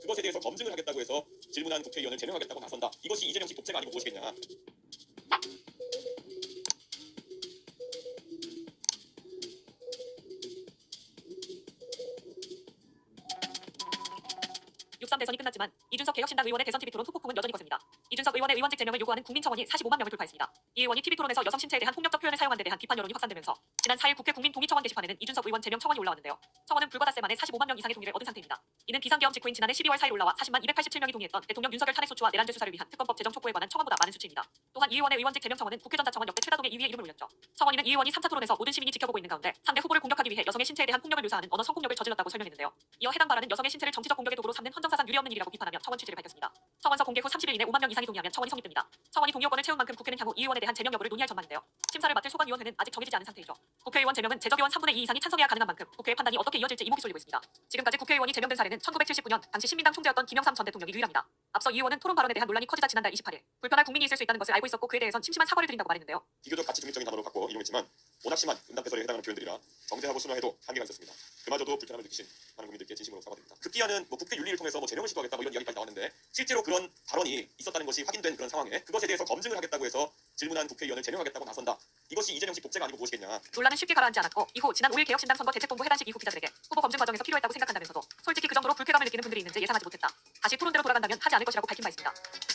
그것에 대해서 검증을 하겠다고 해서 질문한 국회의원을 제명하겠다고 나선다. 이것이 이재명식 독재가 아니고 무엇이겠냐. 대선이 끝났지만 이준석 개혁신당 의원의 대선 TV토론 후폭풍은 여전히 컸습니다. 이준석 의원의 의원직 제명을 요구하는 국민청원이 45만 명을 돌파했습니다. 이 의원이 TV토론에서 여성 신체에 대한 폭력적 표현을 사용한 데 대한 비판 여론이 확산되면서 지난 4일 국회 국민동의청원 게시판에는 이준석 의원 제명 청원이 올라왔는데요. 청원은 불과 닷새 만에 45만 명 이상의 동의를 얻은 상태입니다. 이는 비상계엄 직후인 지난해 12월 4일 올라와 40만 287명이 동의했던 대통령 윤석열 탄핵 소추와 내란죄 수사를 위한 특검법 제정 촉구에 관한 청원보다 많은 수치입니다. 또한 이 의원의 의원직 제명 청원은 국회 전자청원 역대 최다 동의 2위에 이름을 올렸죠. 청원인은 이 의원이 3차 토론에서 모든 시민이 지켜보고 있는 가운데 상대 후보를 공격하기 위해 여성의 신체에 대한 폭력을 묘사하는 언어 성폭력을 저질렀다고 설명했는데요. 이어 해당 발언은 여성의 신체를 정치적 공격의 도구로 삼는 헌정사상 유례없는 일이라고 비판하며 청원 취지를 밝혔습니다. 청원서 공개 후 30일 이내 5만 명 이상이 동의하면 청원이 성립됩니다. 청원이 동의 요건을 채운 만큼 국회는 향후 이 의원에 대한 제명 여부를 논의할 전망인데요. 심사를 맡을 소관위원회는 아직 정해지지 않은 상태이죠. 국회의원 제명은 제적의원 3분의 2 이상이 찬성해야 가능한 만큼 국회의 판단이 어떻게 이어질지 이목이 쏠리고 있습니다. 지금까지 국회의원이 제명된 사례는 1979년 당시 신민당 총재였던 김영삼 전 대통령이 유일합니다. 앞서 이 의원은 토론 발언에 대한 논란이 커지자 지난달 28일 불편할 국민이 있을 수 있다는 것을 알고 있었고 그에 대해선 심심한 사과를 드린다고 말했는데요. 비교적 가치 중립적인 단어로 갖고 이용했지만 워낙 심한 응답배설에 해당하는 표현들이라 정제하고 순화해도 한계가 있었습니다. 그마저도 불편함을 느끼신 많은 국민들께 진심으로 사과드립니다. 급기야는 국회 윤리를 통해서 제명을 시도하겠다 이런 이야기까지 나왔는데 실제로 그런 발언이 있었다는 것이 확인된 그런 상황에 그것에 대해서 검증을 하겠다고 해서 질문한 국회의원을 제명하겠다고 나선다. 이것이 이재명식 독재가 아니고 무엇이겠냐. 논란은 쉽게 가라앉지 않았고 이후 지난 5일 개혁신당 선거 대책본부 해단식 이후 기자들에게 후보 검증 과정에서 필요했다고 생각한다면서도 솔직히 그 정도로 불쾌감을 느끼는 분들이 있는지 예상하지 못했다. 다시 토론대로 돌아간다면 하지 않을 것이라고 밝힌 바 있습니다.